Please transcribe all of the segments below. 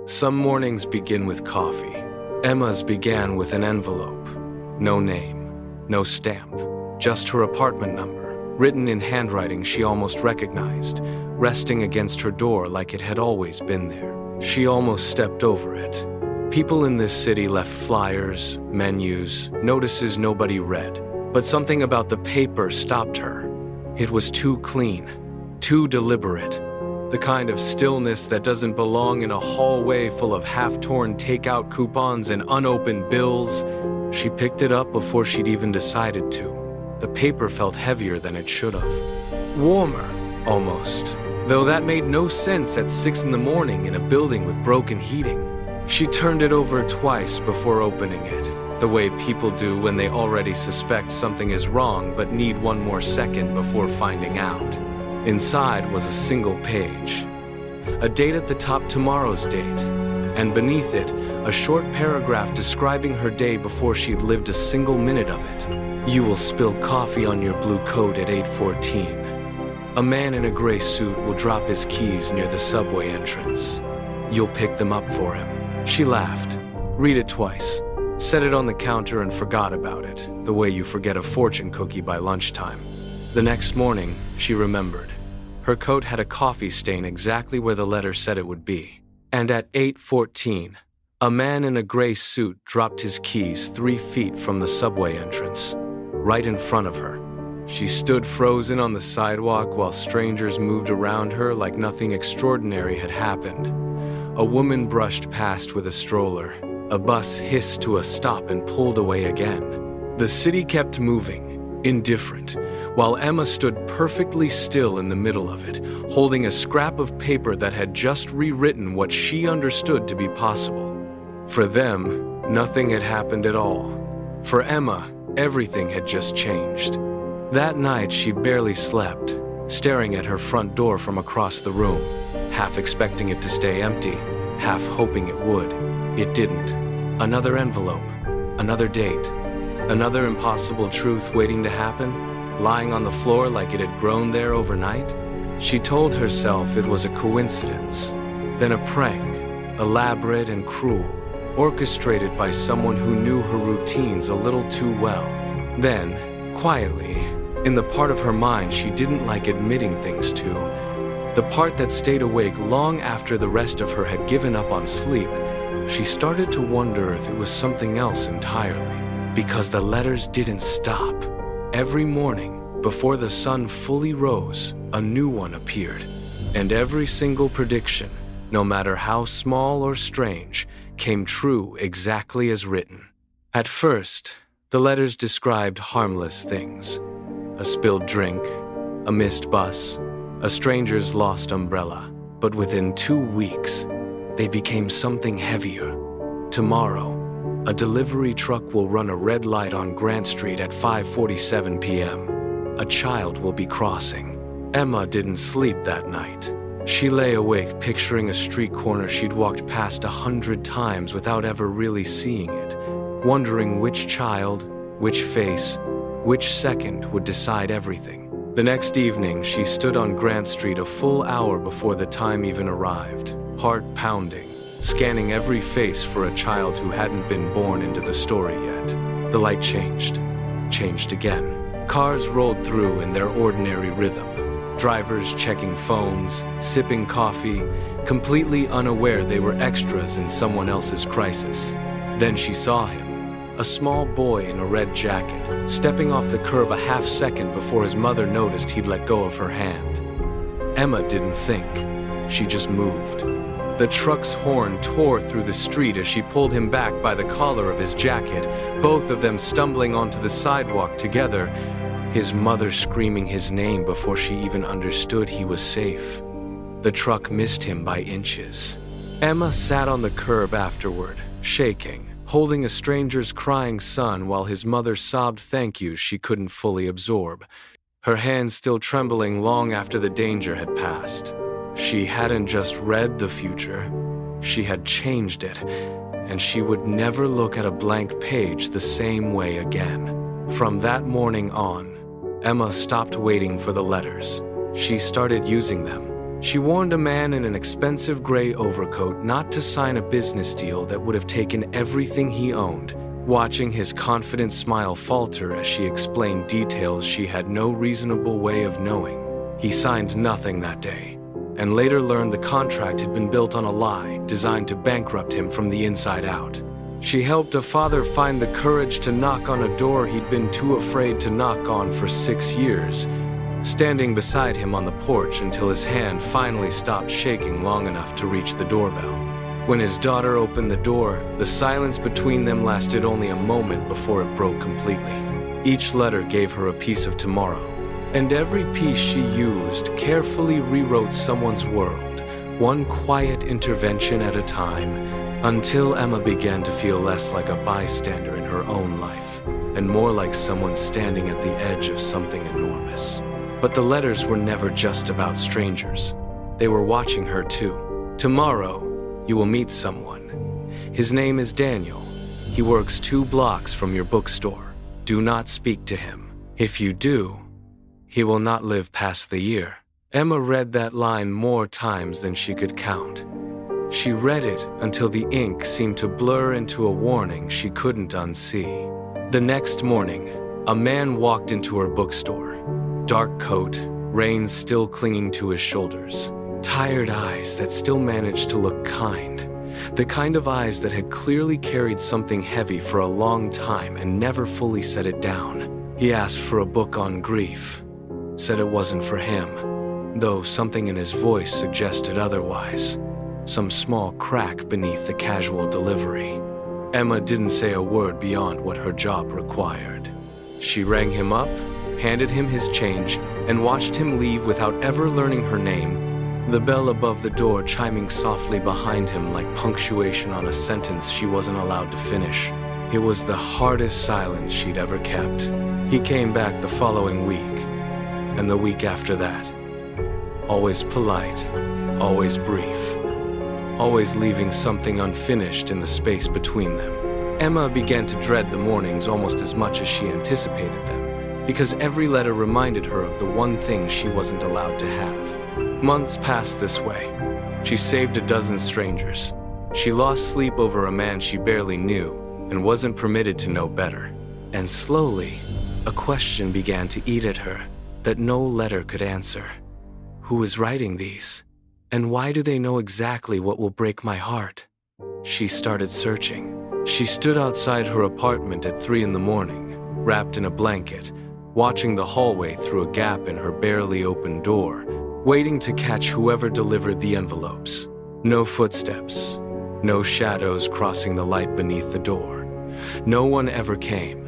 Some mornings begin with coffee. Emma's began with an envelope. No name, no stamp, just her apartment number, written in handwriting she almost recognized, resting against her door like it had always been there. She almost stepped over it. People in this city left flyers, menus, notices nobody read, but something about the paper stopped her. It was too clean, too deliberate. The kind of stillness that doesn't belong in a hallway full of half-torn takeout coupons and unopened bills. She picked it up before she'd even decided to. The paper felt heavier than it should have. Warmer, almost. Though that made no sense at 6 in the morning in a building with broken heating. She turned it over twice before opening it, the way people do when they already suspect something is wrong but need one more second before finding out. Inside was a single page. A date at the top, tomorrow's date, and beneath it, a short paragraph describing her day before she'd lived a single minute of it. You will spill coffee on your blue coat at 8:14. A man in a gray suit will drop his keys near the subway entrance. You'll pick them up for him. She laughed. Read it twice. Set it on the counter and forgot about it, the way you forget a fortune cookie by lunchtime. The next morning, she remembered. Her coat had a coffee stain exactly where the letter said it would be. And at 8:14, a man in a gray suit dropped his keys 3 feet from the subway entrance, right in front of her. She stood frozen on the sidewalk while strangers moved around her like nothing extraordinary had happened. A woman brushed past with a stroller. A bus hissed to a stop and pulled away again. The city kept moving, indifferent, while Emma stood perfectly still in the middle of it, holding a scrap of paper that had just rewritten what she understood to be possible. For them, nothing had happened at all. For Emma, everything had just changed. That night, she barely slept, staring at her front door from across the room, half expecting it to stay empty, half hoping it would. It didn't. Another envelope, another date, another impossible truth waiting to happen, lying on the floor like it had grown there overnight. She told herself it was a coincidence, then a prank, elaborate and cruel, orchestrated by someone who knew her routines a little too well. Then, quietly, in the part of her mind she didn't like admitting things to, the part that stayed awake long after the rest of her had given up on sleep, she started to wonder if it was something else entirely. Because the letters didn't stop. Every morning, before the sun fully rose, a new one appeared. And every single prediction, no matter how small or strange, came true exactly as written. At first, the letters described harmless things. A spilled drink, a missed bus, a stranger's lost umbrella. But within 2 weeks, they became something heavier. Tomorrow, a delivery truck will run a red light on Grant Street at 5:47 p.m. A child will be crossing. Emma didn't sleep that night. She lay awake picturing a street corner she'd walked past 100 times without ever really seeing it, wondering which child, which face, which second would decide everything. The next evening, she stood on Grant Street a full hour before the time even arrived, heart pounding, scanning every face for a child who hadn't been born into the story yet. The light changed again. Cars rolled through in their ordinary rhythm. Drivers checking phones, sipping coffee, completely unaware they were extras in someone else's crisis. Then she saw him, a small boy in a red jacket, stepping off the curb a half second before his mother noticed he'd let go of her hand. Emma didn't think, she just moved. The truck's horn tore through the street as she pulled him back by the collar of his jacket, both of them stumbling onto the sidewalk together, his mother screaming his name before she even understood he was safe. The truck missed him by inches. Emma sat on the curb afterward, shaking, holding a stranger's crying son while his mother sobbed thank yous she couldn't fully absorb, her hands still trembling long after the danger had passed. She hadn't just read the future, she had changed it, and she would never look at a blank page the same way again. From that morning on, Emma stopped waiting for the letters. She started using them. She warned a man in an expensive gray overcoat not to sign a business deal that would have taken everything he owned, watching his confident smile falter as she explained details she had no reasonable way of knowing. He signed nothing that day, and later learned the contract had been built on a lie designed to bankrupt him from the inside out. She helped a father find the courage to knock on a door he'd been too afraid to knock on for 6 years, standing beside him on the porch until his hand finally stopped shaking long enough to reach the doorbell. When his daughter opened the door, the silence between them lasted only a moment before it broke completely. Each letter gave her a piece of tomorrow, and every piece she used carefully rewrote someone's world, one quiet intervention at a time, until Emma began to feel less like a bystander in her own life, and more like someone standing at the edge of something enormous. But the letters were never just about strangers. They were watching her too. Tomorrow, you will meet someone. His name is Daniel. He works 2 blocks from your bookstore. Do not speak to him. If you do, he will not live past the year. Emma read that line more times than she could count. She read it until the ink seemed to blur into a warning she couldn't unsee. The next morning, a man walked into her bookstore. Dark coat, reins still clinging to his shoulders. Tired eyes that still managed to look kind. The kind of eyes that had clearly carried something heavy for a long time and never fully set it down. He asked for a book on grief. Said it wasn't for him, though something in his voice suggested otherwise. Some small crack beneath the casual delivery. Emma didn't say a word beyond what her job required. She rang him up, handed him his change, and watched him leave without ever learning her name, the bell above the door chiming softly behind him like punctuation on a sentence she wasn't allowed to finish. It was the hardest silence she'd ever kept. He came back the following week, and the week after that. Always polite, always brief, always leaving something unfinished in the space between them. Emma began to dread the mornings almost as much as she anticipated them, because every letter reminded her of the one thing she wasn't allowed to have. Months passed this way. She saved a dozen strangers. She lost sleep over a man she barely knew and wasn't permitted to know better. And slowly, a question began to eat at her that no letter could answer. Who is writing these? And why do they know exactly what will break my heart? She started searching. She stood outside her apartment at 3 a.m, wrapped in a blanket, watching the hallway through a gap in her barely open door, waiting to catch whoever delivered the envelopes. No footsteps, no shadows crossing the light beneath the door. No one ever came.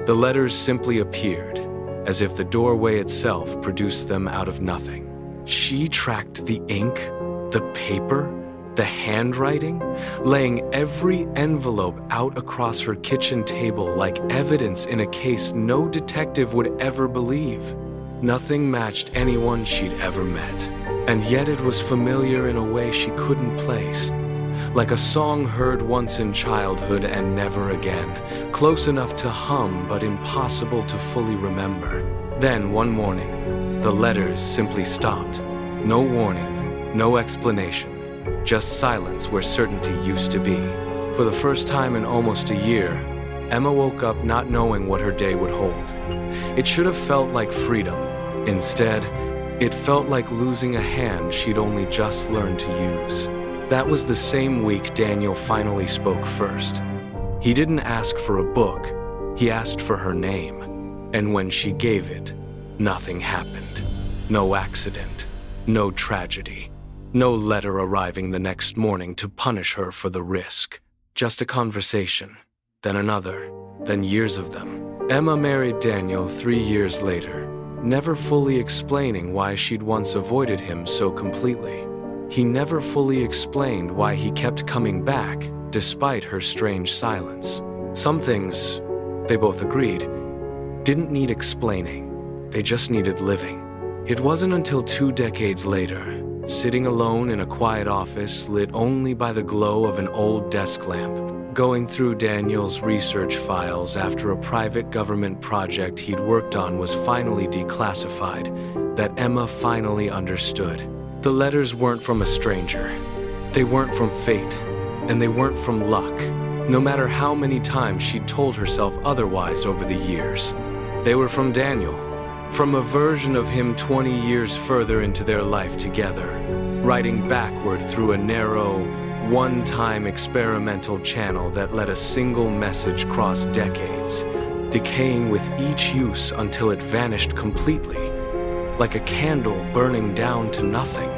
The letters simply appeared, as if the doorway itself produced them out of nothing. She tracked the ink, the paper, the handwriting, laying every envelope out across her kitchen table like evidence in a case no detective would ever believe. Nothing matched anyone she'd ever met, and yet it was familiar in a way she couldn't place. Like a song heard once in childhood and never again, close enough to hum but impossible to fully remember. Then one morning, the letters simply stopped. No warning, no explanation, just silence where certainty used to be. For the first time in almost a year, Emma woke up not knowing what her day would hold. It should have felt like freedom. Instead, it felt like losing a hand she'd only just learned to use. That was the same week Daniel finally spoke first. He didn't ask for a book, he asked for her name. And when she gave it, nothing happened. No accident, no tragedy, no letter arriving the next morning to punish her for the risk. Just a conversation, then another, then years of them. Emma married Daniel 3 years later, never fully explaining why she'd once avoided him so completely. He never fully explained why he kept coming back, despite her strange silence. Some things, they both agreed, didn't need explaining. They just needed living. It wasn't until 2 decades later, sitting alone in a quiet office lit only by the glow of an old desk lamp, going through Daniel's research files after a private government project he'd worked on was finally declassified, that Emma finally understood. The letters weren't from a stranger. They weren't from fate, and they weren't from luck, no matter how many times she'd told herself otherwise over the years. They were from Daniel, from a version of him 20 years further into their life together, riding backward through a narrow, one-time experimental channel that let a single message cross decades, decaying with each use until it vanished completely, like a candle burning down to nothing.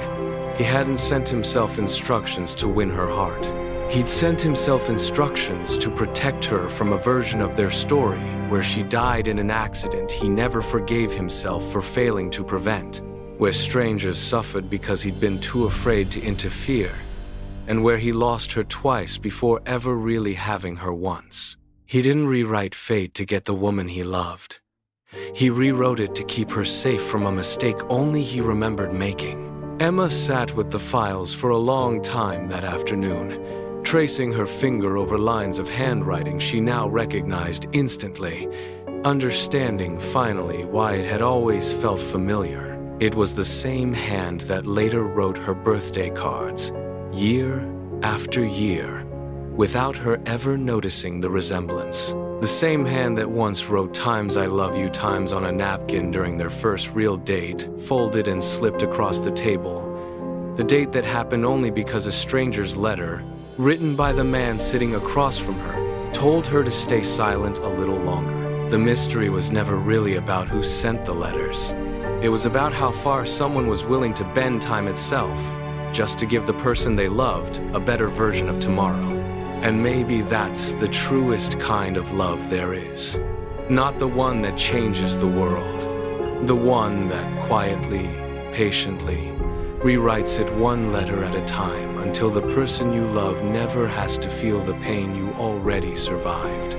He hadn't sent himself instructions to win her heart. He'd sent himself instructions to protect her from a version of their story where she died in an accident he never forgave himself for failing to prevent, where strangers suffered because he'd been too afraid to interfere, and where he lost her twice before ever really having her once. He didn't rewrite fate to get the woman he loved. He rewrote it to keep her safe from a mistake only he remembered making. Emma sat with the files for a long time that afternoon, tracing her finger over lines of handwriting she now recognized instantly, understanding finally why it had always felt familiar. It was the same hand that later wrote her birthday cards, year after year, without her ever noticing the resemblance. The same hand that once wrote "Times I love you" times on a napkin during their first real date, folded and slipped across the table. The date that happened only because a stranger's letter, written by the man sitting across from her, told her to stay silent a little longer. The mystery was never really about who sent the letters. It was about how far someone was willing to bend time itself, just to give the person they loved a better version of tomorrow. And maybe that's the truest kind of love there is. Not the one that changes the world. The one that quietly, patiently, rewrites it one letter at a time until the person you love never has to feel the pain you already survived.